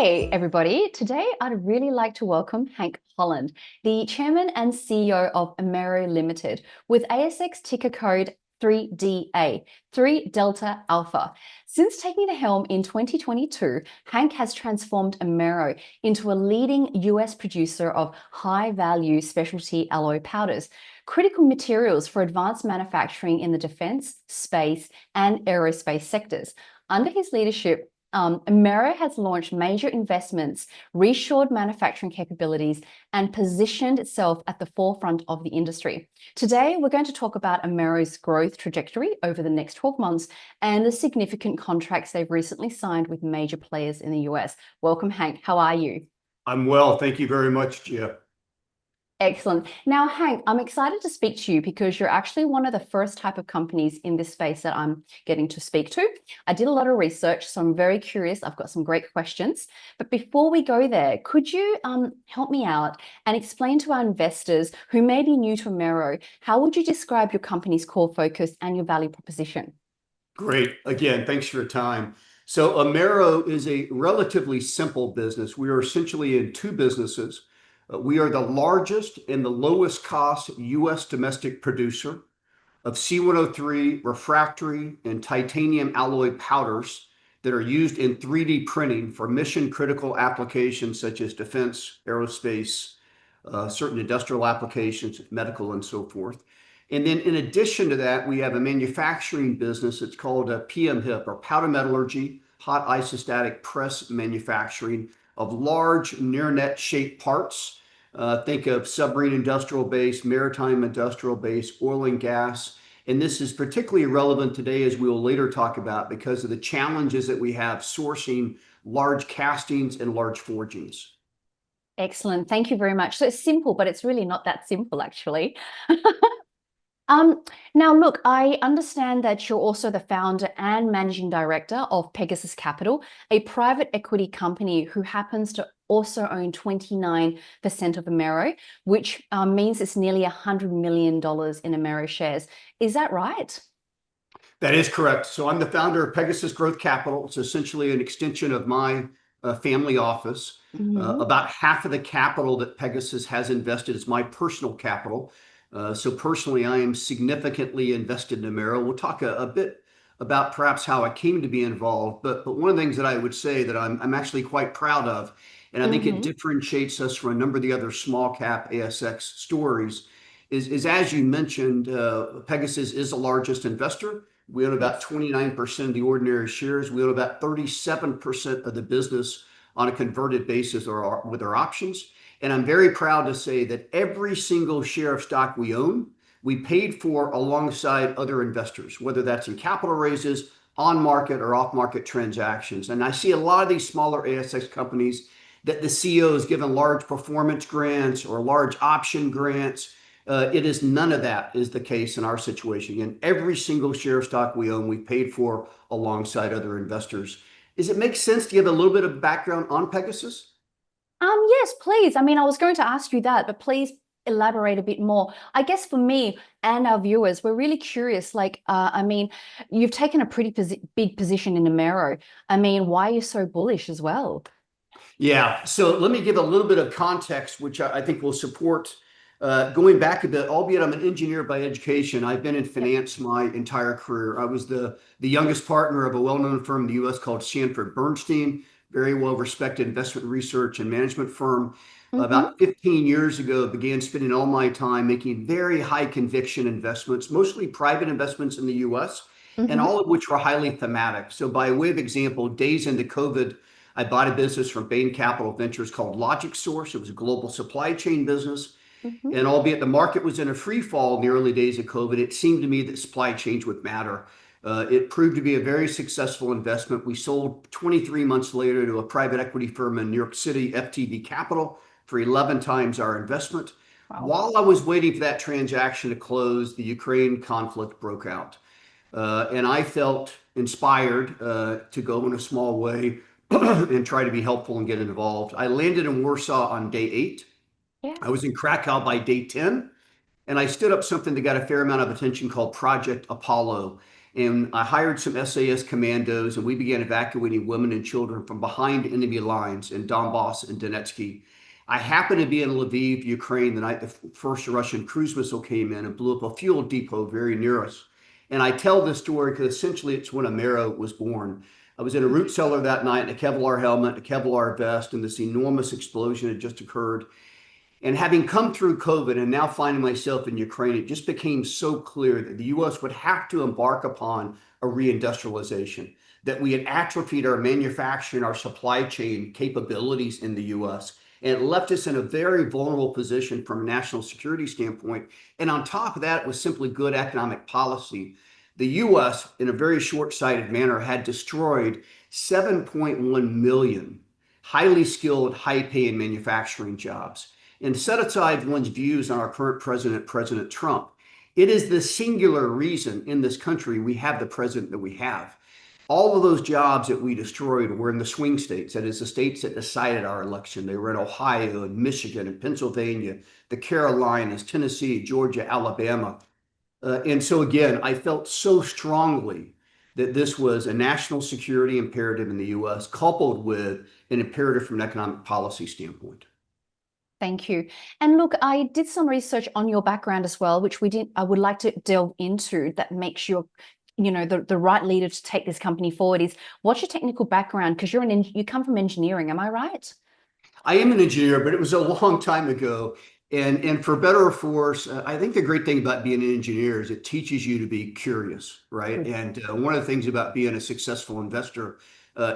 Hi, everybody. Today, I'd really like to welcome Hank Holland, the Chairman and CEO of Amaero Ltd, with ASX ticker code 3DA, 3 Delta Alpha. Since taking the helm in 2022, Hank has transformed Amaero into a leading US producer of high-value specialty alloy powders, critical materials for advanced manufacturing in the defense, space, and aerospace sectors. Under his leadership, Amaero has launched major investments, reshored manufacturing capabilities, and positioned itself at the forefront of the industry. Today, we're going to talk about Amaero's growth trajectory over the next 12 months and the significant contracts they've recently signed with major players in the US. Welcome, Hank. How are you? I'm well, thank you very much, Jeff. Excellent. Now, Hank, I'm excited to speak to you because you're actually one of the first type of companies in this space that I'm getting to speak to. I did a lot of research, so I'm very curious. I've got some great questions. But before we go there, could you help me out and explain to our investors who may be new to Amaero, how would you describe your company's core focus and your value proposition? Great. Again, thanks for your time. So Amaero is a relatively simple business. We are essentially in two businesses. We are the largest and the lowest cost US domestic producer of C103 refractory and titanium alloy powders that are used in 3D printing for mission critical applications such as defense, aerospace, certain industrial applications, medical, and so forth. And then in addition to that, we have a manufacturing business. It's called a PMHIP, or powder metallurgy, hot isostatic press manufacturing of large near net shaped parts. Think of submarine industrial base, maritime industrial base, oil and gas. And this is particularly relevant today, as we will later talk about, because of the challenges that we have sourcing large castings and large forgings. Excellent. Thank you very much. So it's simple, but it's really not that simple, actually. Now, look, I understand that you're also the founder and managing director of Pegasus Capital, a private equity company who happens to also own 29% of Amaero, which means it's nearly $100 million in Amaero shares. Is that right? That is correct. So I'm the founder of Pegasus Growth Capital. It's essentially an extension of my family office. About half of the capital that Pegasus has invested is my personal capital. So personally, I am significantly invested in Amaero. We'll talk a bit about perhaps how I came to be involved, but one of the things that I would say that I'm actually quite proud of, and I think it differentiates us from a number of the other small cap ASX stories, is as you mentioned, Pegasus is the largest investor. We own about 29% of the ordinary shares. We own about 37% of the business on a converted basis or with our options. And I'm very proud to say that every single share of stock we own, we paid for alongside other investors, whether that's in capital raises, on market or off market transactions. And I see a lot of these smaller ASX companies that the CEO is given large performance grants or large option grants. It is none of that is the case in our situation. Again, every single share of stock we own, we paid for alongside other investors. Does it make sense to give a little bit of background on Pegasus? Yes, please. I mean, I was going to ask you that, but please elaborate a bit more. I guess for me and our viewers, we're really curious. I mean, you've taken a pretty big position in Amaero. I mean, why are you so bullish as well? Yeah, so let me give a little bit of context, which I think will support going back a bit, albeit I'm an engineer by education. I've been in finance my entire career. I was the youngest partner of a well-known firm in the US called Sanford Bernstein, very well-respected investment research and management firm. About 15 years ago, began spending all my time making very high conviction investments, mostly private investments in the US, and all of which were highly thematic. So by way of example, days into COVID, I bought a business from Bane Capital Ventures called Logic Source. It was a global supply chain business. And albeit the market was in a free fall in the early days of COVID, it seemed to me that supply chains would matter. It proved to be a very successful investment. We sold 23 months later to a private equity firm in New York City, FTV Capital, for 11 times our investment. Wow. While I was waiting for that transaction to close, the Ukraine conflict broke out. And I felt inspired to go in a small way and try to be helpful and get involved. I landed in Warsaw on day 8. Yeah. I was in Krakow by day 10. And I stood up something that got a fair amount of attention called Project Apollo. And I hired some SAS commandos, and we began evacuating women and children from behind enemy lines in Donbass and Donetsk. I happened to be in Lviv, Ukraine, the night the first Russian cruise missile came in and blew up a fuel depot very near us. And I tell this story because essentially it's when Amaero was born. I was in a root cellar that night in a Kevlar helmet, a Kevlar vest, and this enormous explosion had just occurred. And having come through COVID and now finding myself in Ukraine, it just became so clear that the US would have to embark upon a reindustrialization, that we had atrophied our manufacturing, our supply chain capabilities in the US. And it left us in a very vulnerable position from a national security standpoint. And on top of that, it was simply good economic policy. The US, in a very short-sighted manner, had destroyed 7.1 million highly skilled, high-paying manufacturing jobs. And set aside one's views on our current president, President Trump, it is the singular reason in this country we have the president that we have. All of those jobs that we destroyed were in the swing states, that is, the states that decided our election. They were in Ohio and Michigan and Pennsylvania, the Carolinas, Tennessee, Georgia, Alabama. And so again, I felt so strongly that this was a national security imperative in the US, coupled with an imperative from an economic policy standpoint. Thank you. And look, I did some research on your background as well, which I would like to delve into, that makes you, the right leader to take this company forward. Is what's your technical background? Because you come from engineering, am I right? I am an engineer, but it was a long time ago. And for better or for worse, I think the great thing about being an engineer is it teaches you to be curious, right? And one of the things about being a successful investor,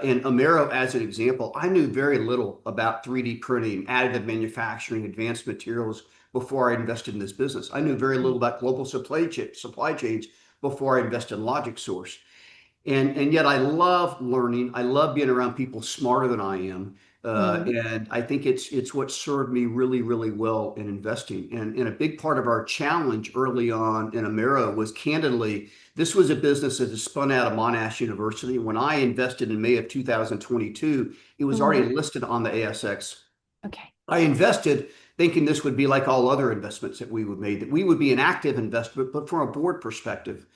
in Amaero as an example, I knew very little about 3D printing, additive manufacturing, advanced materials before I invested in this business. I knew very little about global supply chains before I invested in Logic Source. And yet I love learning. I love being around people smarter than I am. And I think it's what served me really, really well in investing. And a big part of our challenge early on in Amaero was, candidly, this was a business that is spun out of Monash University. When I invested in May of 2022, it was already listed on the ASX. Okay. I invested thinking this would be like all other investments that we would make, that we would be an active investment, but from a board perspective.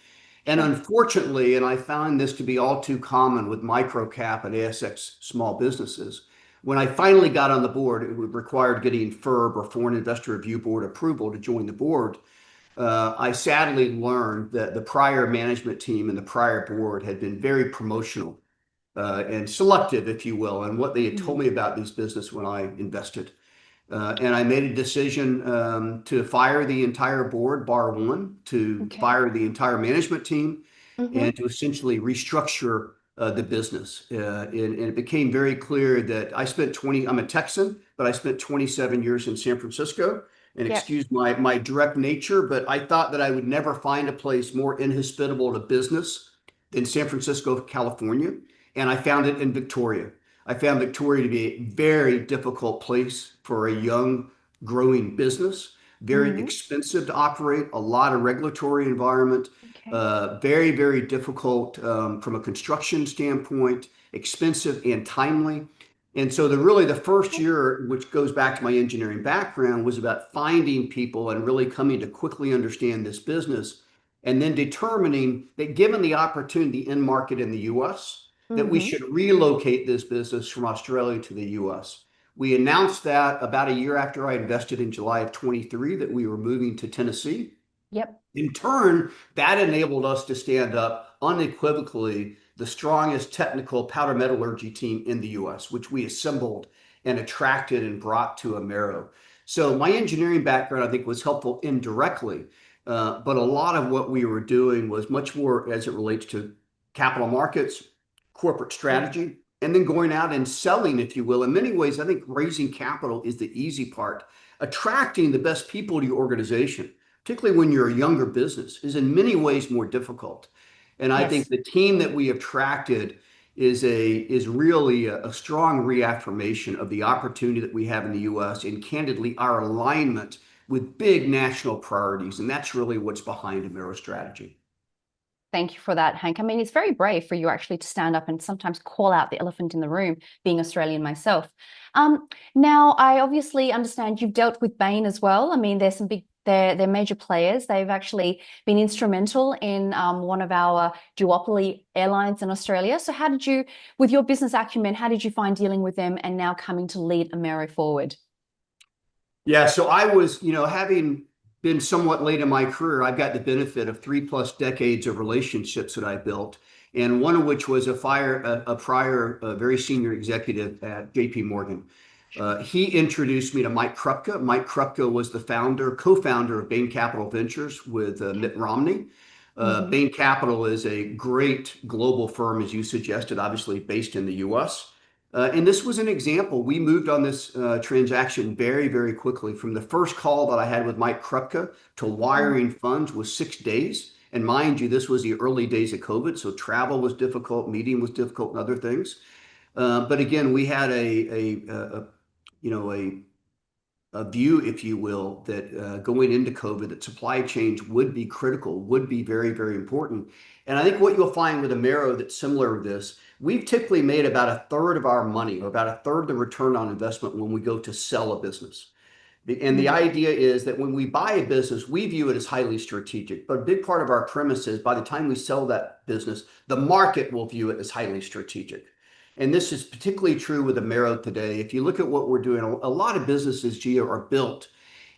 And unfortunately, and I found this to be all too common with microcap and ASX small businesses, when I finally got on the board, it required getting FIRB, or Foreign Investor Review Board, approval to join the board. I sadly learned that the prior management team and the prior board had been very promotional and selective, if you will, and what they had told me about this business when I invested. And I made a decision to fire the entire board, bar one, to fire the entire management team, and to essentially restructure the business. And it became very clear that I'm a Texan, but I spent 27 years in San Francisco. And excuse my direct nature, but I thought that I would never find a place more inhospitable to business than San Francisco, California. And I found it in Victoria. I found Victoria to be a very difficult place for a young, growing business, very expensive to operate, a lot of regulatory environment, very, very difficult from a construction standpoint, expensive and timely. And so the first year, which goes back to my engineering background, was about finding people and really coming to quickly understand this business, and then determining that given the opportunity in market in the US, that we should relocate this business from Australia to the US. We announced that about a year after I invested in July of 23, that we were moving to Tennessee. In turn, that enabled us to stand up unequivocally the strongest technical powder metallurgy team in the US, which we assembled and attracted and brought to Amaero. So my engineering background, I think, was helpful indirectly, but a lot of what we were doing was much more as it relates to capital markets, corporate strategy, and then going out and selling, if you will. In many ways, I think raising capital is the easy part. Attracting the best people to your organization, particularly when you're a younger business, is in many ways more difficult. And I think the team that we have attracted is really a strong reaffirmation of the opportunity that we have in the US, and candidly our alignment with big national priorities. And that's really what's behind Amaero's strategy. Thank you for that, Hank. I mean, it's very brave for you actually to stand up and sometimes call out the elephant in the room, being Australian myself. Now, I obviously understand you've dealt with Bane as well. I mean, there's some big They're major players. They've actually been instrumental in one of our duopoly airlines in Australia. So how did you, with your business acumen, how did you find dealing with them and now coming to lead Amaero forward? Yeah, so I was, having been somewhat late in my career, I've got the benefit of 3+ decades of relationships that I built, and one of which was a prior very senior executive at JP Morgan. He introduced me to Mike Krupke. Mike Krupke was the co-founder of Bane Capital Ventures with Mitt Romney. Bane Capital is a great global firm, as you suggested, obviously based in the US. And this was an example. We moved on this transaction very, very quickly. From the first call that I had with Mike Krupke to wiring funds was 6 days. And mind you, this was the early days of COVID, so travel was difficult, meeting was difficult, and other things. But again, we had a view, if you will, that going into COVID, that supply chains would be critical, would be very, very important. And I think what you'll find with Amaero that's similar to this, we've typically made about a third of our money, or about a third of the return on investment when we go to sell a business. And the idea is that when we buy a business, we view it as highly strategic. But a big part of our premise is by the time we sell that business, the market will view it as highly strategic. And this is particularly true with Amaero today. If you look at what we're doing, a lot of businesses, Gio, are built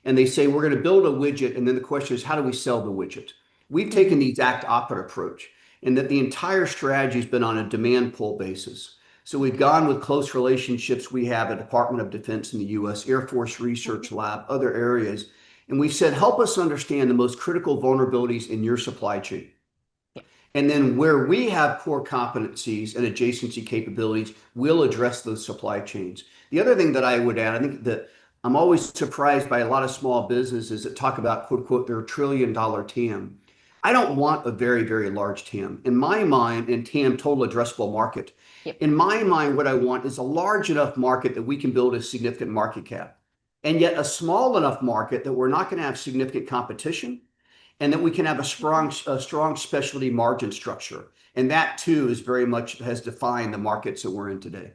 and they say, we're going to build a widget. And then the question is, how do we sell the widget? We've taken the exact opposite approach, in that the entire strategy has been on a demand pull basis. So we've gone with close relationships. We have a Department of Defense in the US, Air Force Research Lab, other areas. And we've said, help us understand the most critical vulnerabilities in your supply chain. And then where we have core competencies and adjacency capabilities, we'll address those supply chains. The other thing that I would add, I think that I'm always surprised by a lot of small businesses that talk about, quote, unquote, their $1 trillion TAM. I don't want a very, very large TAM. In my mind, and TAM, total addressable market. In my mind, what I want is a large enough market that we can build a significant market cap, and yet a small enough market that we're not going to have significant competition, and that we can have a strong specialty margin structure. And that too is very much has defined the markets that we're in today.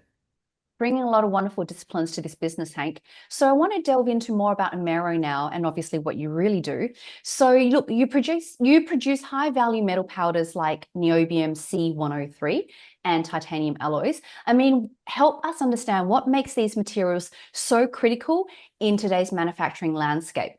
Bringing a lot of wonderful disciplines to this business, Hank. So I want to delve into more about Amaero now, and obviously what you really do. So look, you produce high value metal powders like niobium C103 and titanium alloys. I mean, help us understand what makes these materials so critical in today's manufacturing landscape.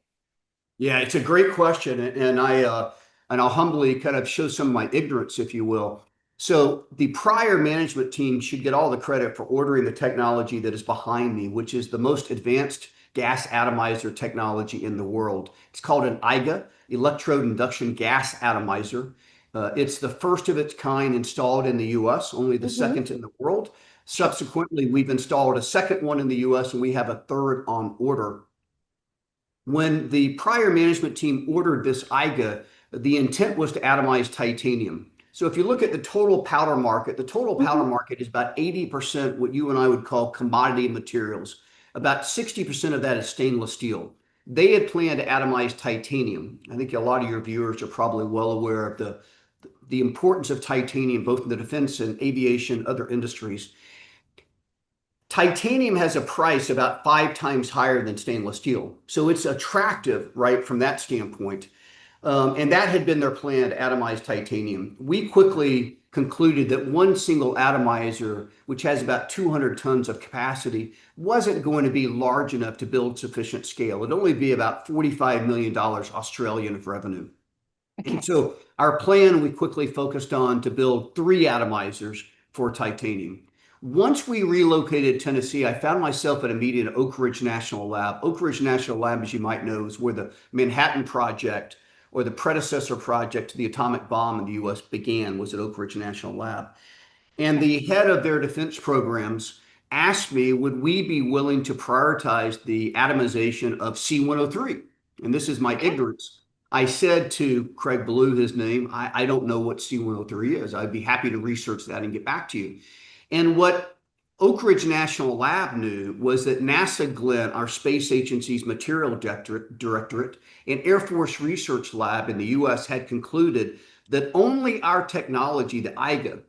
Yeah, it's a great question, and I'll humbly kind of show some of my ignorance, if you will. So the prior management team should get all the credit for ordering the technology that is behind me, which is the most advanced gas atomizer technology in the world. It's called an EIGA, electrode induction gas atomizer. It's the first of its kind installed in the US, only the second in the world. Subsequently, we've installed a second one in the US, and we have a third on order. When the prior management team ordered this EIGA, the intent was to atomize titanium. So if you look at the total powder market, the total powder market is about 80% what you and I would call commodity materials. About 60% of that is stainless steel. They had planned to atomize titanium. I think a lot of your viewers are probably well aware of the importance of titanium, both in the defense and aviation, other industries. Titanium has a price about 5 times higher than stainless steel. So it's attractive, right, from that standpoint. And that had been their plan, to atomize titanium. We quickly concluded that one single atomizer, which has about 200 tons of capacity, wasn't going to be large enough to build sufficient scale. It'd only be about $45 million Australian of revenue. And so our plan, we quickly focused on to build 3 atomizers for titanium. Once we relocated to Tennessee, I found myself at a meeting at Oak Ridge National Lab. Oak Ridge National Lab, as you might know, is where the Manhattan Project, or the predecessor project to the atomic bomb in the US, began, was at Oak Ridge National Lab. And the head of their defense programs asked me, would we be willing to prioritize the atomization of C103? And this is my ignorance. I said to Craig Ballou, his name, I don't know what C103 is. I'd be happy to research that and get back to you. And what Oak Ridge National Lab knew was that NASA Glenn, our space agency's material directorate, and Air Force Research Lab in the US had concluded that only our technology, the EIGA,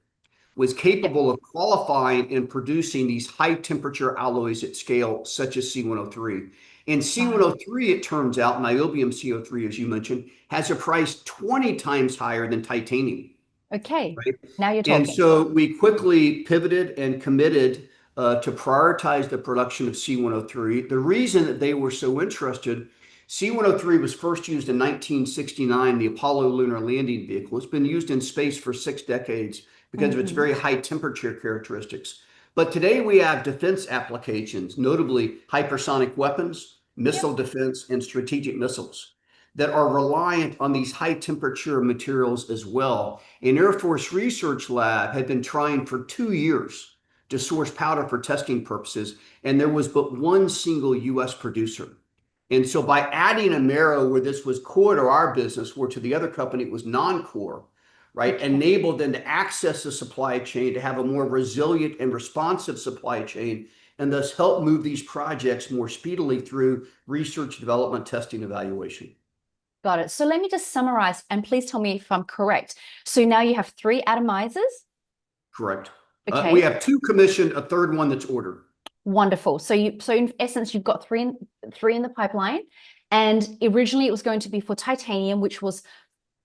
was capable of qualifying and producing these high temperature alloys at scale, such as C103. And Right. C103, it turns out, niobium CO3, as you mentioned, has a price 20 times higher than titanium. Okay. Right? Now you're And talking. so we quickly pivoted and committed to prioritize the production of C103. The reason that they were so interested, C103 was first used in 1969, the Apollo lunar landing vehicle. It's been used in space for 6 decades because of its Hmm. very high temperature characteristics. But today we have defense applications, notably hypersonic weapons, Yep. missile defense, and strategic missiles that are reliant on these high temperature materials as well. An Air Force research lab had been trying for 2 years to source powder for testing purposes, and there was but one single US producer. And so by adding Amaero, where this was core to our business, where to the other company it was non-core, right, Okay. enabled them to access the supply chain, to have a more resilient and responsive supply chain, and thus help move these projects more speedily through research, development, testing, evaluation. Got it. So let me just summarize and please tell me if I'm correct. So now you have three atomizers. Correct. We Okay. have two commissioned, a third one that's ordered. Wonderful. So in essence, you've got three in the pipeline. And originally it was going to be for titanium, which was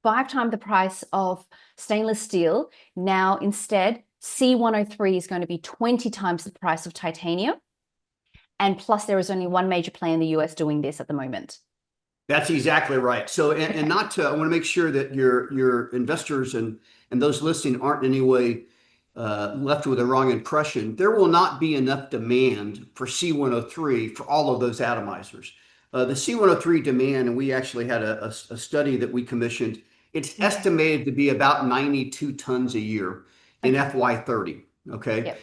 5 times the price of stainless steel. Now instead, C103 is going to be 20 times the price of titanium. And plus there is only one major player in the US doing this at the moment. That's exactly right. So, and Okay. not to, I want to make sure that your investors and those listening aren't in any way left with a wrong impression. There will not be enough demand for C103 for all of those atomizers. The C103 demand, and we actually had a study that we commissioned, it's Okay. estimated to be about 92 tons a year in Okay. FY30. Okay. Yep.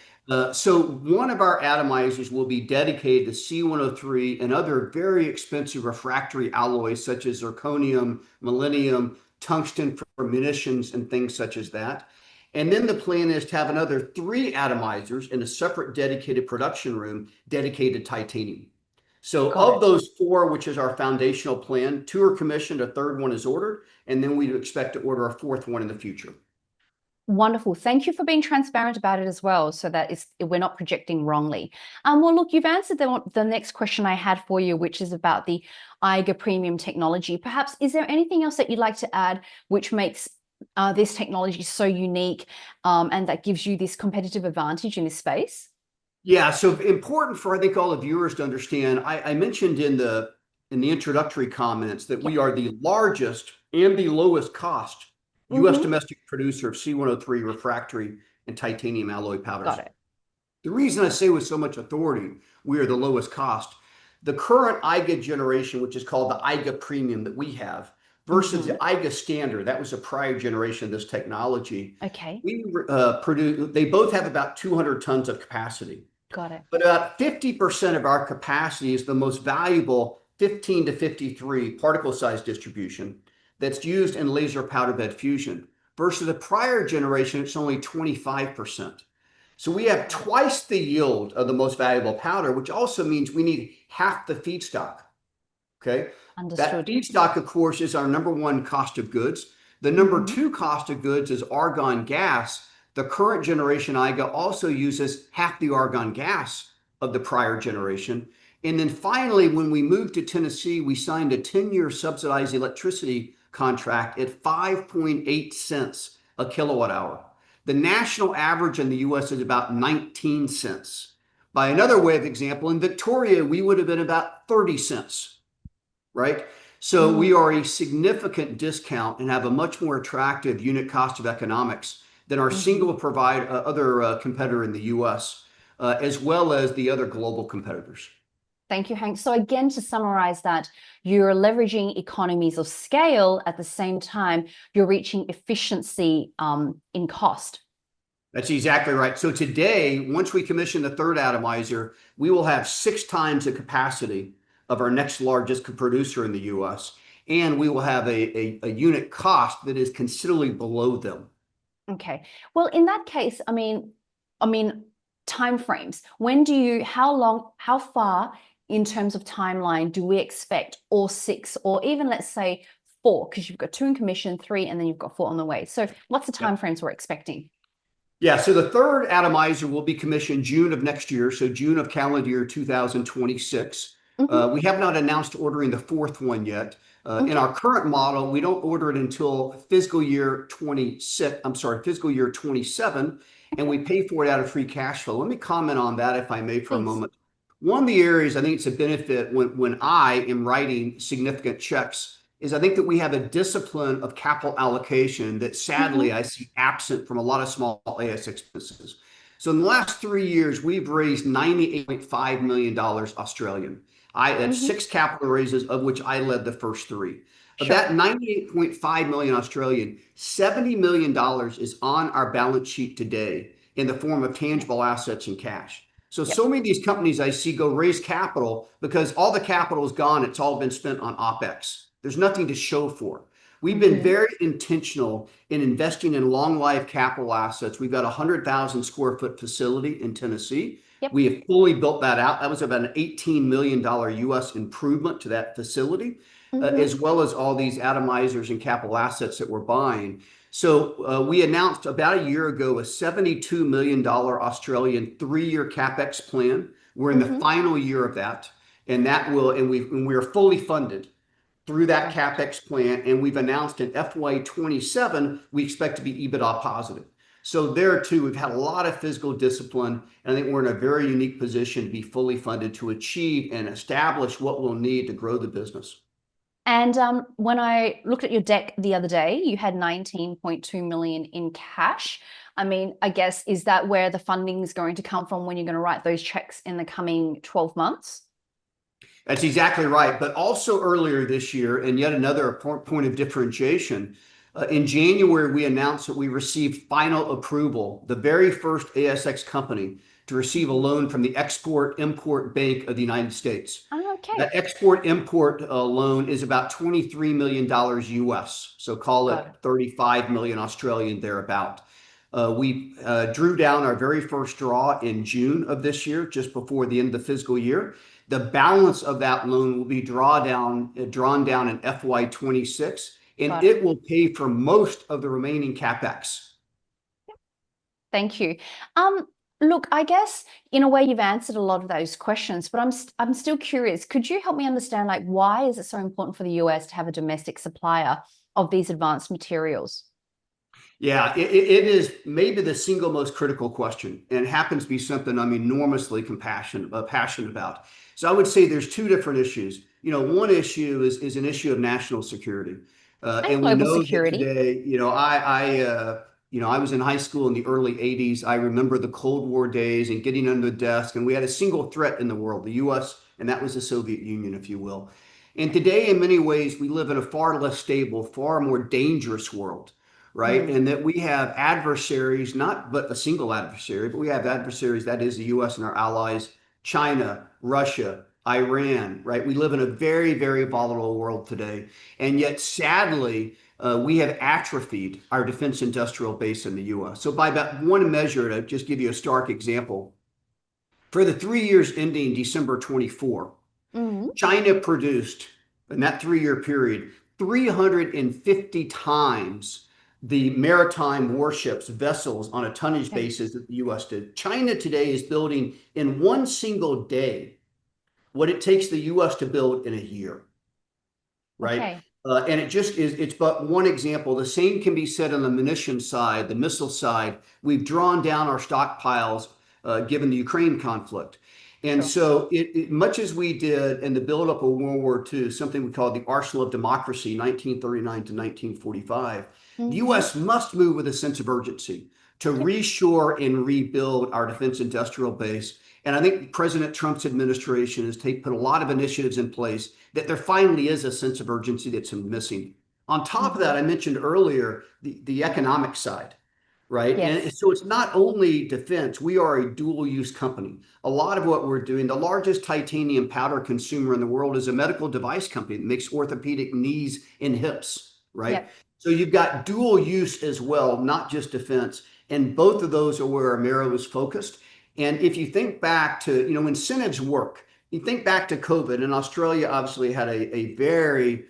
So one of our atomizers will be dedicated to C103 and other very expensive refractory alloys such as zirconium, molybdenum, tungsten for munitions and things such as that. And then the plan is to have another three atomizers in a separate dedicated production room dedicated to titanium. So Got of it. those four, which is our foundational plan, two are commissioned, a third one is ordered, and then we expect to order a fourth one in the future. Wonderful. Thank you for being transparent about it as well, so that we're not projecting wrongly. Well, look, you've answered the next question I had for you, which is about the Eiger premium technology. Perhaps, is there anything else that you'd like to add which makes this technology so unique and that gives you this competitive advantage in this space? Yeah, so important for I think all the viewers to understand. I mentioned in the introductory comments that Yep. we are the largest and the lowest cost U.S. Mm-hmm. domestic producer of C103 refractory and titanium alloy Got powders. it. The reason I say with so much authority, we are the lowest cost. The current IGA generation, which is called the IGA premium that we have, versus the Mm-hmm. IGA standard, that was a prior generation of this technology. Okay. We produce. They both have about 200 tons of capacity. Got it. But about 50% of our capacity is the most valuable 15 to 53 particle size distribution that's used in laser powder bed fusion versus the prior generation, it's only 25%. So we have Got it. twice the yield of the most valuable powder, which also means we need half the feedstock. Okay. That Understood. feedstock, of course, is our number one cost of goods. The number Mm-hmm. two cost of goods is argon gas. The current generation IGA also uses half the argon gas of the prior generation. And then finally, when we moved to Tennessee, we signed a 10-year subsidized electricity contract at 5.8 cents a kilowatt hour. The national average in the US is about 19 cents. By another way of example, in Victoria, we would have been about 30 cents, right? So we Mm-hmm. are a significant discount and have a much more attractive unit cost of economics than our single provide other competitor in the US, as well as the other global competitors. Thank you, Hank. So again, to summarize that, you're leveraging economies of scale at the same time you're reaching efficiency in cost. That's exactly right. So today, once we commission the third atomizer, we will have 6 times the capacity of our next largest producer in the US, and we will have a unit cost that is considerably below them. Okay. Well, in that case, I mean, timeframes. How long, how far in terms of timeline do we expect all six, or even let's say four, because you've got two in commission, three, and then you've got four on the way. So what's the Yep. timeframes we're expecting? Yeah, so the third atomizer will be commissioned June of next year, so June of calendar year 2026. Hmm. We have not announced ordering the fourth one yet. In Okay. our current model, we don't order it until fiscal year 26, I'm sorry, fiscal year 27, and Okay. we pay for it out of free cash flow. Let me comment on that, if I may, for a Please. moment. One of the areas I think it's a benefit when I am writing significant checks is I think that we have a discipline of capital allocation that sadly Hmm. I see absent from a lot of small ASX businesses. So in the last 3 years, we've raised $98.5 million Australian. I had Hmm. six capital raises, of which I led the first three. Of Sure. that 98.5 million Australian, $70 million is on our balance sheet today in the form of Okay. tangible assets and cash. So, Yep. so many of these companies I see go raise capital because all the capital is gone. It's all been spent on OpEx. There's nothing to show for. We've been Hmm. very intentional in investing in long life capital assets. We've got a 100,000 square foot facility in Tennessee. Yep. We have fully built that out. That was about an $18 million US improvement to that facility, Hmm. as well as all these atomizers and capital assets that we're buying. So we announced about a year ago a $72 million Australian 3-year CapEx plan. We're in the Hmm. final year of that, and we are fully funded through that Perfect. CapEx plan, and we've announced in FY27 we expect to be EBITDA positive. So there too, we've had a lot of physical discipline, and I think we're in a very unique position to be fully funded to achieve and establish what we'll need to grow the business. And when I looked at your deck the other day, you had 19.2 million in cash. I mean, I guess, is that where the funding is going to come from when you're going to write those checks in the coming 12 months? That's exactly right. But also earlier this year, and yet another point of differentiation, in January, we announced that we received final approval, the very first ASX company to receive a Mhm. loan from the Export Import Bank of the United States. Oh, That okay. export import loan is about $23 million US. So call it Got it. 35 million Australian thereabout. We drew down our very first draw in June of this year, just before the end of the fiscal year. The balance of that loan will be drawn down in FY26, and Got it. it will pay for most of the remaining CapEx. Thank you. Um, Look, I guess in a way you've answered a lot of those questions, but I'm still curious. Could you help me understand, like, why is it so important for the US to have a domestic supplier of these advanced materials? Yeah, it is maybe the single most critical question, and happens to be something I'm enormously passionate about. So I would say there's two different issues. One issue is an issue of national security, And and we global know that security. today. I was in high school in the early '80s. I remember the Cold War days and getting under the desk, and we had a single threat in the world, the U.S., and that was the Soviet Union, if you will. And today, in many ways, we live in a far less stable, far more dangerous world, right? Mm, And that we have adversaries, not but a single adversary, but we have adversaries, that is the US and our allies, China, Russia, Iran, right? We live in a very, very volatile world today. And yet, sadly, we have atrophied our defense industrial base in the US. So, by about one measure, to just give you a stark example, for the 3 years ending December 24, mm, China produced in that 3 year period 350 times the maritime warships, vessels on a tonnage okay. basis that the US did. China today is building in one single day what it takes the US to build in a year, right? Okay. And it just is, it's but one example. The same can be said on the munition side, the missile side. We've drawn down our stockpiles given the Ukraine conflict. And Sure. so, much as we did in the buildup of World War II, something we call the Arsenal of Democracy, 1939 to 1945, the Hmm. US must move with a sense of urgency to Yep. reshore and rebuild our defense industrial base. And I think President Trump's administration has put a lot of initiatives in place that there finally is a sense of urgency that's missing. On top of that, Hmm. I mentioned earlier the economic side, right? And Yes. so it's not only defense, we are a dual use company. A lot of what we're doing, the largest titanium powder consumer in the world is a medical device company that makes orthopedic knees and hips, right? Yep. So you've got dual use as well, not just defense. And both of those are where Amaero is focused. And if you think back to, incentives work. You think back to COVID, and Australia obviously had a very,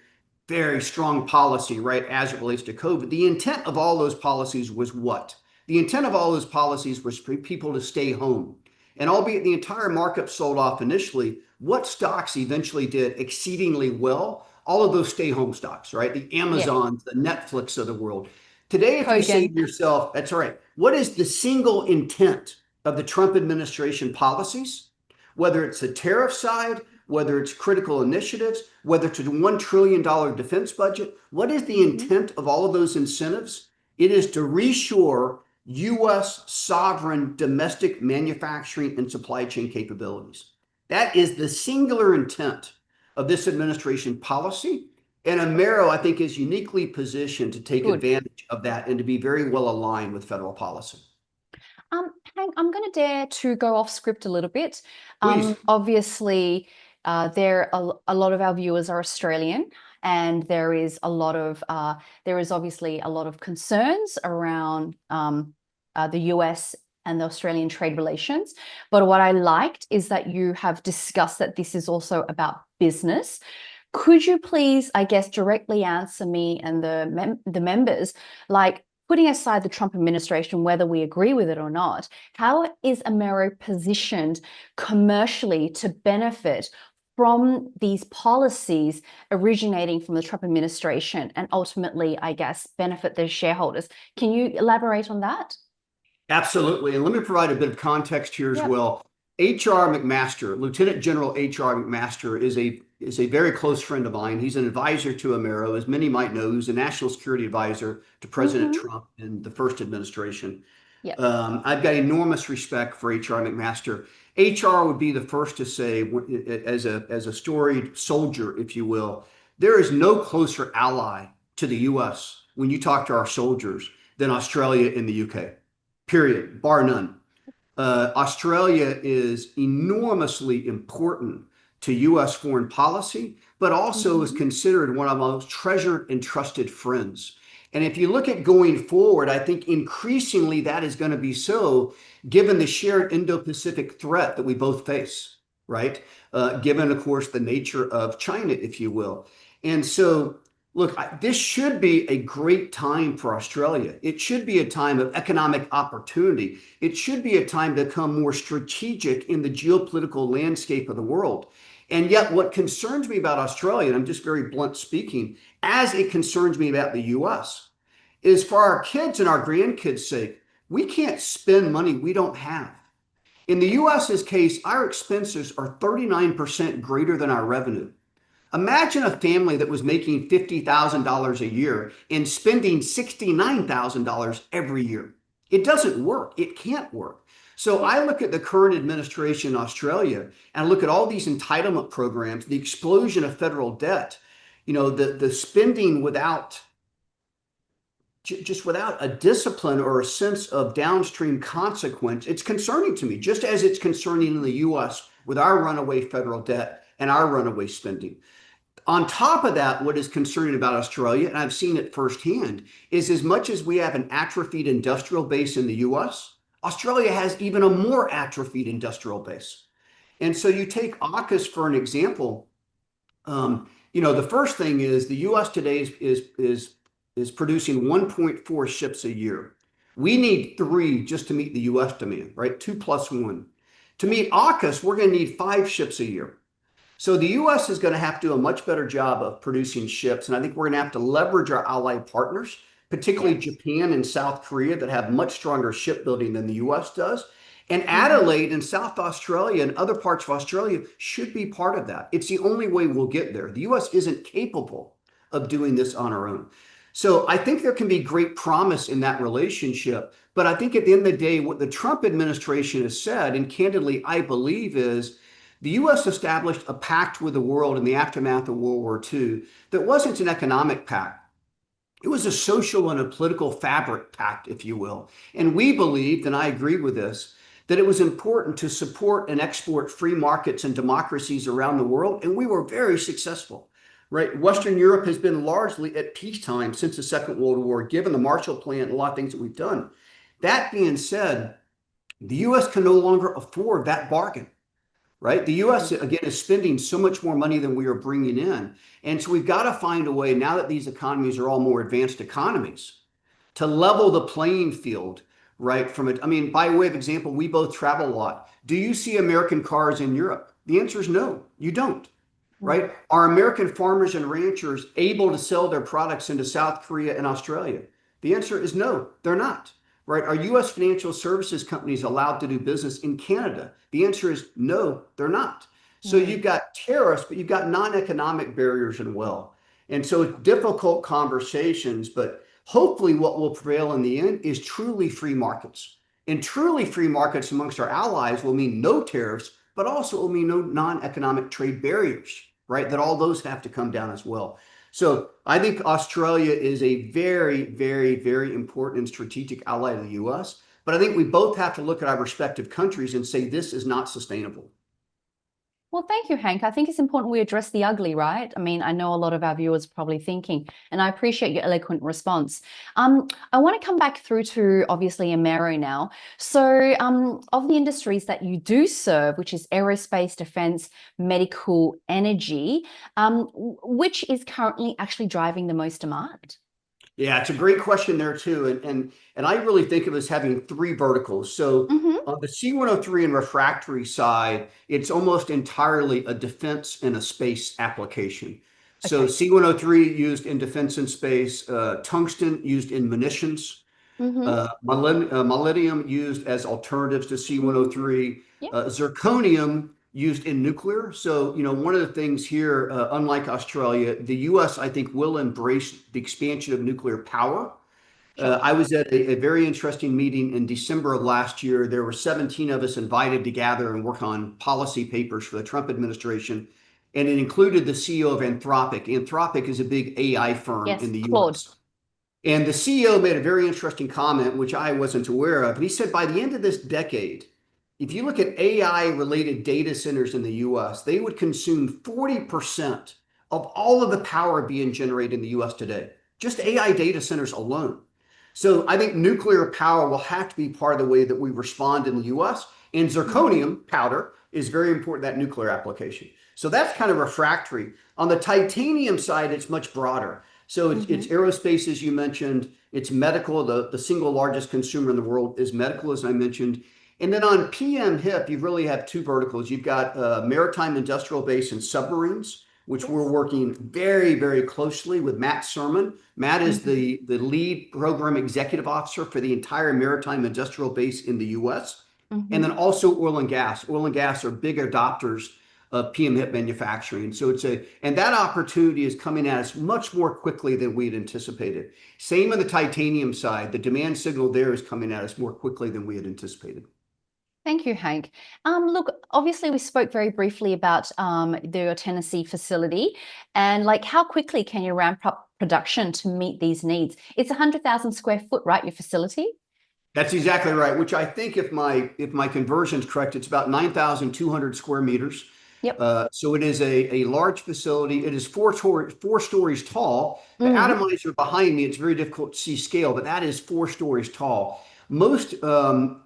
very strong policy, right, as it relates to COVID. The intent of all those policies was what? The intent of all those policies was for people to stay home. And albeit the entire market sold off initially, what stocks eventually did exceedingly well? All of those stay home stocks, right? The Yeah. Amazons, the Netflix of the world. Today, if you say Kogan. to yourself, that's all right, what is the single intent of the Trump administration policies? Whether it's the tariff side, whether it's critical initiatives, whether it's a $1 trillion defense budget, what is the Mhm. intent of all of those incentives? It is to reshore US sovereign domestic manufacturing and supply chain capabilities. That is the singular intent of this administration policy. And Amaero, I think, is uniquely positioned to take Good. advantage of that and to be very well aligned with federal policy. Hank, I'm going to dare to go off script a little bit. Please. Obviously, a lot of our viewers are Australian, and there is obviously a lot of concerns around the US and the Australian trade relations. But what I liked is that you have discussed that this is also about business. Could you please, I guess, directly answer me and the members, like, putting aside the Trump administration, whether we agree with it or not, how is Amaero positioned commercially to benefit from these policies originating from the Trump administration and ultimately, I guess, benefit their shareholders? Can you elaborate on that? Absolutely. And let me provide a bit of context here as Yep. well. HR McMaster, Lieutenant General HR McMaster, is a very close friend of mine. He's an advisor to Amaero, as many might know. He's a national security advisor to President Mm-hmm. Trump in the first administration. Yep. I've got enormous respect for HR McMaster. HR would be the first to say, as a storied soldier, if you will, there is no closer ally to the U.S. when you talk to our soldiers than Australia and the U.K. Period, bar none. Australia is enormously important to U.S. foreign policy, but also is Mm-hmm. considered one of our most treasured and trusted friends. And if you look at going forward, I think increasingly that is going to be so, given the shared Indo-Pacific threat that we both face, right? Given, of course, the nature of China, if you will. And so, look, this should be a great time for Australia. It should be a time of economic opportunity. It should be a time to become more strategic in the geopolitical landscape of the world. And yet, what concerns me about Australia, and I'm just very blunt speaking, as it concerns me about the US, is for our kids and our grandkids' sake, we can't spend money we don't have. In the US's case, our expenses are 39% greater than our revenue. Imagine a family that was making $50,000 a year and spending $69,000 every year. It doesn't work. It can't work. So Yeah. I look at the current administration in Australia and I look at all these entitlement programs, the explosion of federal debt, the spending without just without a discipline or a sense of downstream consequence. It's concerning to me, just as it's concerning in the US with our runaway federal debt and our runaway spending. On top of that, what is concerning about Australia, and I've seen it firsthand, is as much as we have an atrophied industrial base in the US, Australia has even a more atrophied industrial base. And so you take AUKUS for an example. The first thing is the US today is producing 1.4 ships a year. We need 3 just to meet the US demand, right? 2 plus 1. To meet AUKUS, we're going to need 5 ships a year. So the US is going to have to do a much better job of producing ships. And I think we're going to have to leverage our allied partners, particularly Yes. Japan and South Korea, that have much stronger shipbuilding than the US does. And Mm-hmm. Adelaide and South Australia and other parts of Australia should be part of that. It's the only way we'll get there. The US isn't capable of doing this on our own. So I think there can be great promise in that relationship. But I think at the end of the day, what the Trump administration has said, and candidly, I believe, is the US established a pact with the world in the aftermath of World War II that wasn't an economic pact. It was a social and a political fabric pact, if you will. And we believed, and I agree with this, that it was important to support and export free markets and democracies around the world. And we were very successful, right? Western Europe has been largely at peacetime since the Second World War, given the Marshall Plan and a lot of things that we've done. That being said, the US can no longer afford that bargain, right? The US, again, is spending so much more money than we are bringing in. And so we've got to find a way, now that these economies are all more advanced economies, to level the playing field right? From it, I mean, by way of example, we both travel a lot. Do you see American cars in Europe? The answer is no, you don't, right? Are American farmers and ranchers able to sell their products into South Korea and Australia? The answer is no, they're not, right? Are US financial services companies allowed to do business in Canada? The answer is no, they're not. So you've got tariffs, but you've got non-economic barriers as well. And so it's difficult conversations, but hopefully what will prevail in the end is truly free markets. And truly free markets amongst our allies will mean no tariffs, but also will mean no non-economic trade barriers, right? That all those have to come down as well. So I think Australia is a very, very, very important and strategic ally to the US. But I think we both have to look at our respective countries and say this is not sustainable. Well, thank you, Hank. I think it's important we address the ugly, right? I mean, I know a lot of our viewers are probably thinking, and I appreciate your eloquent response. I want to come back through to obviously Amaero now. So of the industries that you do serve, which is aerospace, defense, medical, energy, which is currently actually driving the most demand? Yeah, it's a great question there too. And I really think of it as having three verticals. So Mm-hmm. on the C103 and refractory side, it's almost entirely a defense and a space application. So Okay. C103 used in defense and space, tungsten used in munitions, Mm-hmm. molybdenum used as alternatives to C103, Yep. zirconium used in nuclear. So, one of the things here, unlike Australia, the US, I think, will embrace the expansion of nuclear power. Sure. I was at a very interesting meeting in December of last year. There were 17 of us invited to gather and work on policy papers for the Trump administration. And it included the CEO of Anthropic. Anthropic is a big AI firm Yes, in the Claude. US. And the CEO made a very interesting comment, which I wasn't aware of. And he said, by the end of this decade, if you look at AI related data centers in the US, they would consume 40% of all of the power being generated in the US today, just AI data centers alone. So I think nuclear power will have to be part of the way that we respond in the US. And Mm-hmm. zirconium powder is very important, that nuclear application. So that's kind of refractory. On the titanium side, it's much broader. So it's Mm-hmm. aerospace, as you mentioned. It's medical. The single largest consumer in the world is medical, as I mentioned. And then on PM HIP, you really have two verticals. You've got maritime industrial base and submarines, which we're Yes. working very, very closely with Matt Sermon. Matt is Mm-hmm. the lead program executive officer for the entire maritime industrial base in the US. And Mm-hmm. then also oil and gas. Oil and gas are big adopters of PM HIP manufacturing. So and that opportunity is coming at us much more quickly than we had anticipated. Same on the titanium side. The demand signal there is coming at us more quickly than we had anticipated. Thank you, Hank. Look, obviously we spoke very briefly about the Tennessee facility and like how quickly can you ramp up production to meet these needs? It's 100,000 square foot, right, your facility? That's exactly right. Which I think, if my conversion is correct, it's about 9,200 square meters. Yep. So it is a large facility. It is four stories tall. The Mm. atomizer behind me, it's very difficult to see scale, but that is 4 stories tall. Most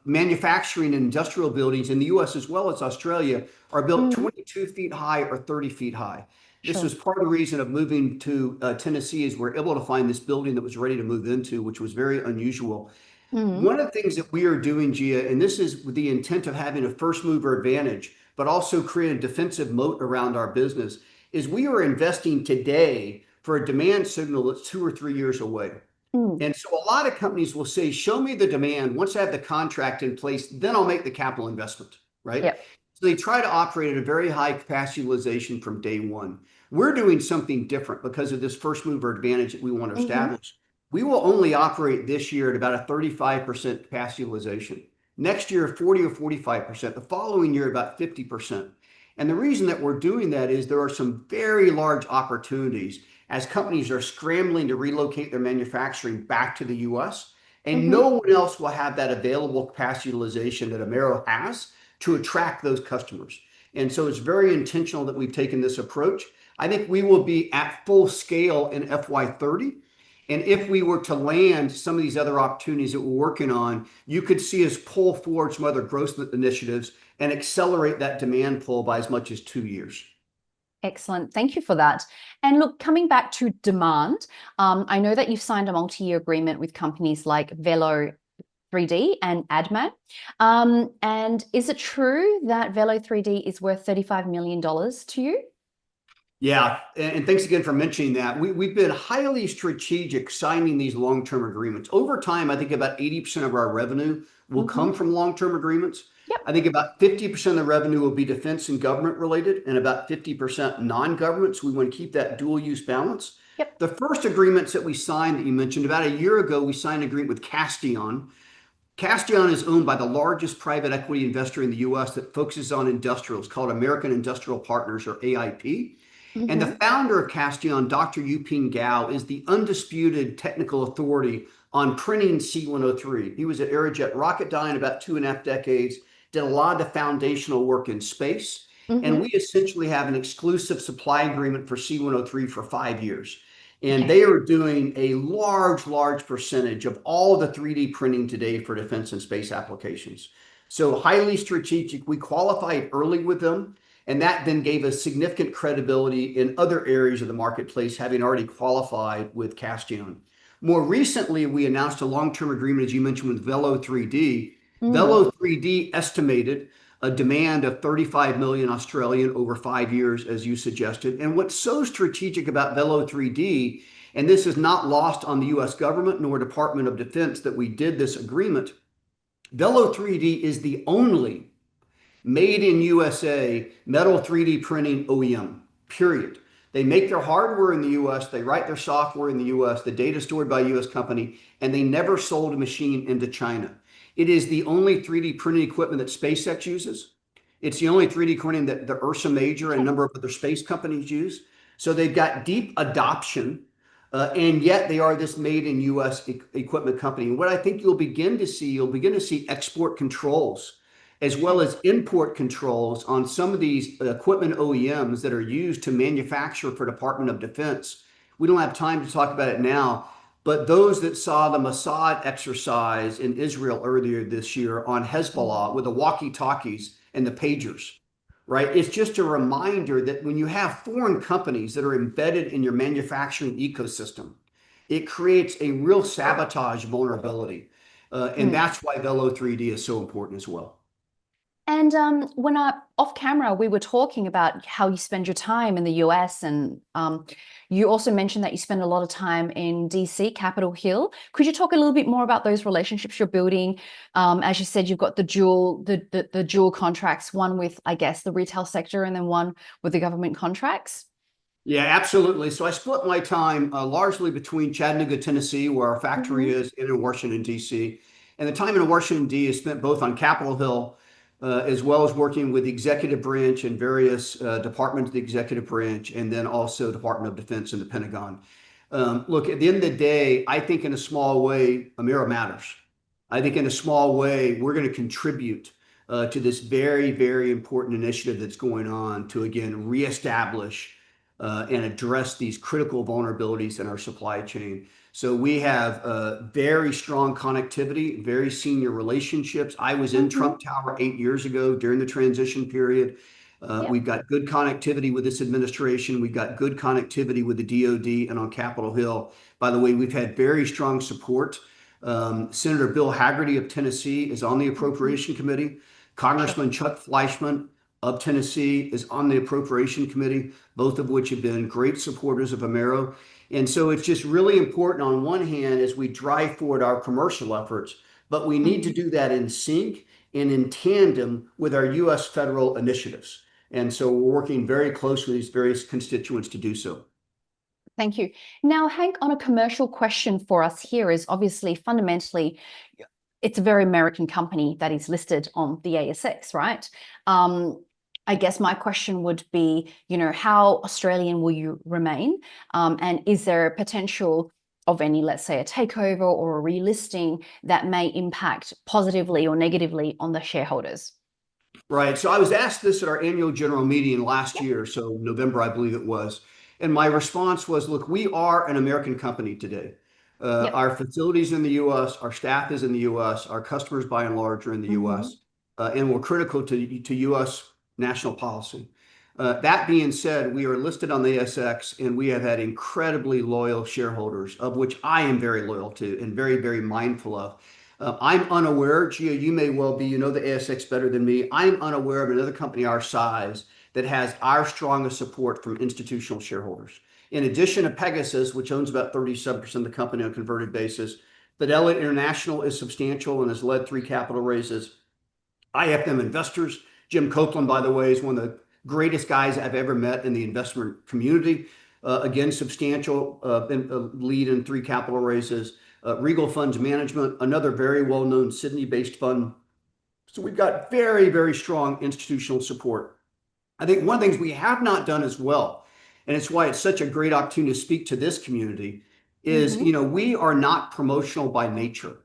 manufacturing and industrial buildings in the US as well as Australia are built Mm. 22 feet high or 30 feet high. This Sure. was part of the reason of moving to Tennessee is we're able to find this building that was ready to move into, which was very unusual. Mm. One of the things that we are doing, Gia, and this is with the intent of having a first mover advantage, but also create a defensive moat around our business, is we are investing today for a demand signal that's 2 or 3 years away. Mm. And so a lot of companies will say, show me the demand. Once I have the contract in place, then I'll make the capital investment, right? Yep. So they try to operate at a very high capacity utilization from day one. We're doing something different because of this first mover advantage that we want to Mm-hmm. establish. We will only operate this year at about a 35% capacity utilization. Next year, 40 or 45%. The following year, about 50%. And the reason that we're doing that is there are some very large opportunities as companies are scrambling to relocate their manufacturing back to the US. And Mm-hmm. no one else will have that available capacity utilization that Amaero has to attract those customers. And so it's very intentional that we've taken this approach. I think we will be at full scale in FY30. And if we were to land some of these other opportunities that we're working on, you could see us pull forward some other growth initiatives and accelerate that demand pull by as much as 2 years. Excellent. Thank you for that. And look, coming back to demand, I know that you've signed a multi-year agreement with companies like Velo 3D and ADMAT. And is it true that Velo 3D is worth $35 million to you? Yeah, and thanks again for mentioning that. We've been highly strategic signing these long-term agreements. Over time, I think about 80% of our revenue will come from long-term agreements. Yep. I think about 50% of the revenue will be defense and government related, and about 50% non-government. So we want to keep that dual use balance. Yep. The first agreements that we signed that you mentioned, about a year ago, we signed an agreement with Castion. Castion is owned by the largest private equity investor in the US that focuses on industrials, called American Industrial Partners, or AIP. And the founder of Castion, Dr. Yuping Gao, is the undisputed technical authority on printing C-103. He was at Aerojet Rocketdyne about 2.5 decades, did a lot of the foundational work in space. And we essentially have an exclusive supply agreement for C-103 for 5 years. And they are doing a large percentage of all the 3D printing today for defense and space applications. So highly strategic. We qualified early with them. And that then gave us significant credibility in other areas of the marketplace, having already qualified with Castion. More recently, we announced a long-term agreement, as you mentioned, with Velo 3D. Velo 3D estimated a demand of 35 million Australian over 5 years, as you suggested. And what's so strategic about Velo 3D, and this is not lost on the US government nor Department of Defense that we did this agreement, Velo 3D is the only made in USA metal 3D printing OEM, period. They make their hardware in the US, they write their software in the US, the data stored by a US company, and they never sold a machine into China. It is the only 3D printing equipment that SpaceX uses. It's the only 3D printing that the Ursa Major and a number of other space companies use. So they've got deep adoption, and yet they are this made in US equipment company. And what I think you'll begin to see export controls as well as import controls on some of these equipment OEMs that are used to manufacture for Department of Defense. We don't have time to talk about it now, but those that saw the Mossad exercise in Israel earlier this year on Hezbollah with the walkie-talkies and the pagers, right? It's just a reminder that when you have foreign companies that are embedded in your manufacturing ecosystem, it creates a real sabotage vulnerability. And that's why Velo 3D is so important as well. And when off camera, we were talking about how you spend your time in the US, and you also mentioned that you spend a lot of time in DC, Capitol Hill. Could you talk a little bit more about those relationships you're building? As you said, you've got the dual contracts, one with, I guess, the retail sector, and then one with the government contracts. Yeah, absolutely. So I split my time largely between Chattanooga, Tennessee, where our factory is, and in Washington, D.C. And the time in Washington, D. is spent both on Capitol Hill, as well as working with the executive branch and various departments of the executive branch, and then also Department of Defense and the Pentagon. Look, at the end of the day, I think in a small way, Amaero matters. I think in a small way, we're going to contribute to this very important initiative that's going on to, again, reestablish and address these critical vulnerabilities in our supply chain. So we have very strong connectivity, very senior relationships. I was in Trump Tower 8 years ago during the transition period. We've got good connectivity with this administration. We've got good connectivity with the DOD and on Capitol Hill. By the way, we've had very strong support. Senator Bill Hagerty of Tennessee is on the Appropriation Committee. Congressman Chuck Fleischmann of Tennessee is on the Appropriation Committee, both of which have been great supporters of Amaero. And so it's just really important on one hand as we drive forward our commercial efforts, but we need to do that in sync and in tandem with our US federal initiatives. And so we're working very closely with these various constituents to do so. Thank you. Now, Hank, on a commercial question for us here is obviously fundamentally, it's a very American company that is listed on the ASX, right? I guess my question would be, how Australian will you remain? And is there a potential of any, let's say, a takeover or a relisting that may impact positively or negatively on the shareholders? Right. So I was asked this at our annual general meeting last year, so November, I believe it was. And my response was, look, we are an American company today. Our facilities in the US, our staff is in the US, our customers by and large are in the US, and we're critical to US national policy. That being said, we are listed on the ASX, and we have had incredibly loyal shareholders, of which I am very loyal to and very mindful of. I'm unaware, Gia, you may well be, you know the ASX better than me. I'm unaware of another company our size that has our strongest support from institutional shareholders. In addition to Pegasus, which owns about 37% of the company on a converted basis, Fidelity International is substantial and has led 3 capital raises. IFM Investors, Jim Copeland, by the way, is one of the greatest guys I've ever met in the investment community. Again, substantial lead in 3 capital raises. Regal Funds Management, another very well-known Sydney-based fund. So we've got very, very strong institutional support. I think one of the things we have not done as well, and it's why it's such a great opportunity to speak to this community, is we are not promotional by nature.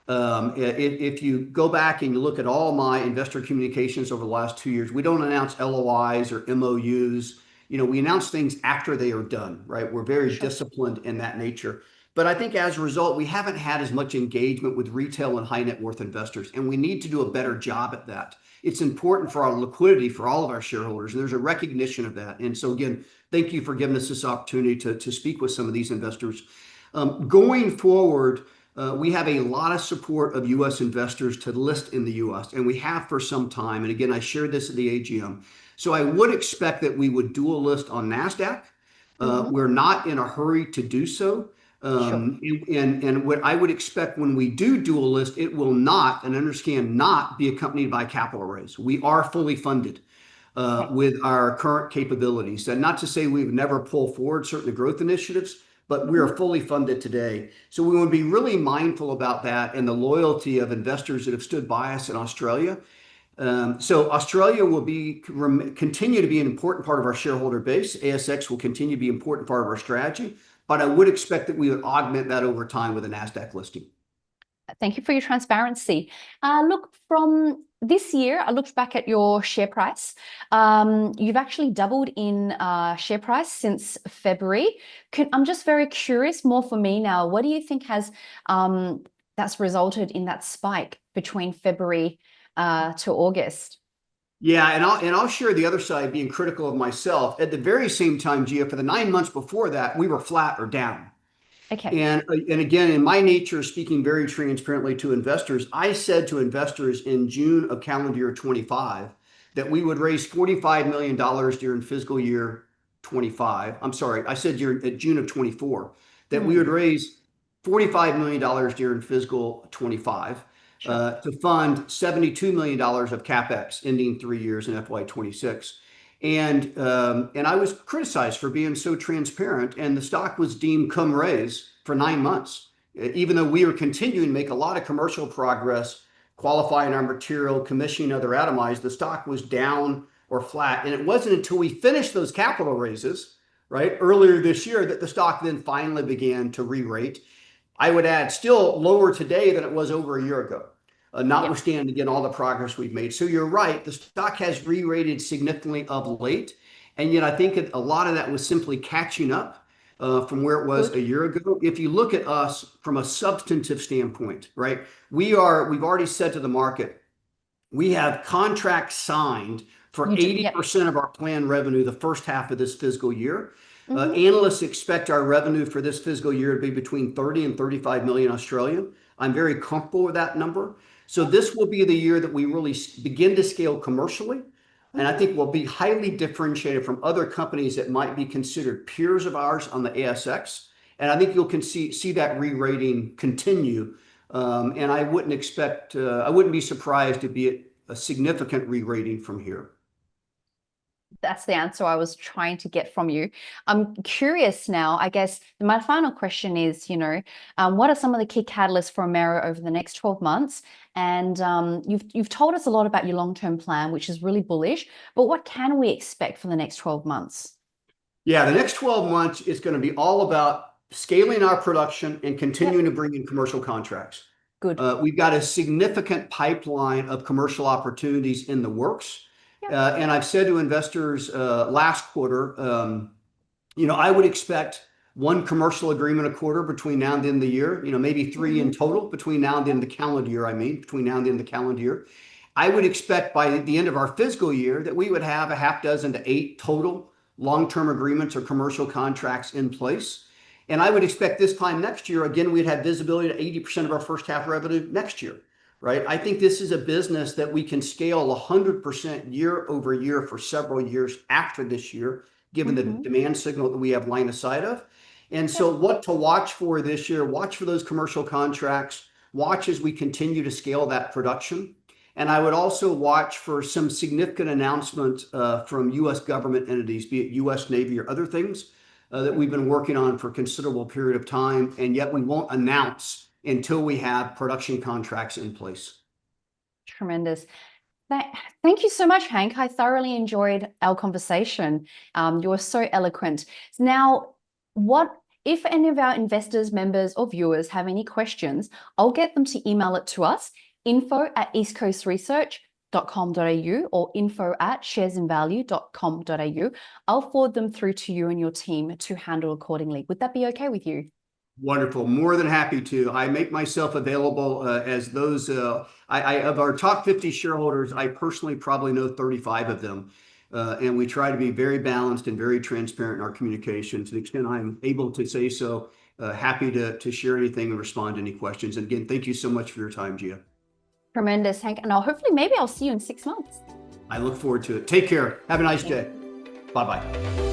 If you go back and you look at all my investor communications over the last 2 years, we don't announce LOIs or MOUs. We announce things after they are done, right? We're very disciplined in that nature. But I think as a result, we haven't had as much engagement with retail and high net worth investors, and we need to do a better job at that. It's important for our liquidity for all of our shareholders, and there's a recognition of that. And so again, thank you for giving us this opportunity to speak with some of these investors. Going forward, we have a lot of support of U.S. investors to list in the U.S., and we have for some time. And again, I shared this at the AGM. So I would expect that we would dual list on NASDAQ. We're not in a hurry to do so. And what I would expect when we do dual list, it will not, and understand, not be accompanied by capital raise. We are fully funded with our current capabilities. And not to say we would never pull forward certain growth initiatives, but we are fully funded today. So we want to be really mindful about that and the loyalty of investors that have stood by us in Australia. So Australia will continue to be an important part of our shareholder base. ASX will continue to be an important part of our strategy, but I would expect that we would augment that over time with a NASDAQ listing. Thank you for your transparency. Look, from this year, I looked back at your share price. You've actually doubled in share price since February. I'm just very curious, more for me now, what do you think has that's resulted in that spike between February to August? Yeah, and I'll share the other side, being critical of myself. At the very same time, Gia, for the 9 months before that, we were flat or down. Okay. And again, in my nature, speaking very transparently to investors, I said to investors in June of calendar year 25 that we would raise $45 million during fiscal year 25. I'm sorry, I said at June of 24 that we would raise $45 million during fiscal 25 to fund $72 million of CapEx ending 3 years in FY 26. And I was criticized for being so transparent, and the stock was deemed cum raise for 9 months. Even though we were continuing to make a lot of commercial progress, qualifying our material, commissioning other atomize, the stock was down or flat. And it wasn't until we finished those capital raises, right, earlier this year that the stock then finally began to re-rate. I would add, still lower today than it was over a year ago, notwithstanding, again, all the progress we've made. So you're right, the stock has re-rated significantly of late. And yet I think a lot of that was simply catching up from where it was a year ago. If you look at us from a substantive standpoint, right, we've already said to the market, we have contracts signed for 80% of our planned revenue the first half of this fiscal year. Analysts expect our revenue for this fiscal year to be between 30 and 35 million Australian. I'm very comfortable with that number. So this will be the year that we really begin to scale commercially. And I think we'll be highly differentiated from other companies that might be considered peers of ours on the ASX. And I think you'll see that re-rating continue. And I wouldn't be surprised to be at a significant re-rating from here. That's the answer I was trying to get from you. I'm curious now, I guess my final question is, what are some of the key catalysts for Amaero over the next 12 months? And you've told us a lot about your long-term plan, which is really bullish, but what can we expect for the next 12 months? Yeah, the next 12 months is going to be all about scaling our production and continuing to bring in commercial contracts. Good. We've got a significant pipeline of commercial opportunities in the works. And I've said to investors last quarter, I would expect 1 commercial agreement a quarter between now and the end of the year, maybe 3 in total between now and the end of the calendar year. Between now and the end of the calendar year. I would expect by the end of our fiscal year that we would have a half dozen to 8 total long-term agreements or commercial contracts in place. And I would expect this time next year, again, we'd have visibility to 80% of our first half revenue next year, right? I think this is a business that we can scale 100% year over year for several years after this year, given the demand signal that we have line of sight of. And so what to watch for this year, watch for those commercial contracts, watch as we continue to scale that production. And I would also watch for some significant announcement from U.S. government entities, be it U.S. Navy or other things that we've been working on for a considerable period of time, and yet we won't announce until we have production contracts in place. Tremendous. Thank you so much, Hank. I thoroughly enjoyed our conversation. You were so eloquent. Now, if any of our investors, members, or viewers have any questions, I'll get them to email it to us, info@eastcoastresearch.com.au or info@sharesinvalue.com.au. I'll forward them through to you and your team to handle accordingly. Would that be okay with you? Wonderful. More than happy to. I make myself available as those, of our top 50 shareholders, I personally probably know 35 of them. And we try to be very balanced and very transparent in our communication. To the extent I'm able to say so, happy to share anything and respond to any questions. And again, thank you so much for your time, Gia. Tremendous, Hank. And maybe I'll see you in 6 months. I look forward to it. Take care. Have a nice day. Bye-bye.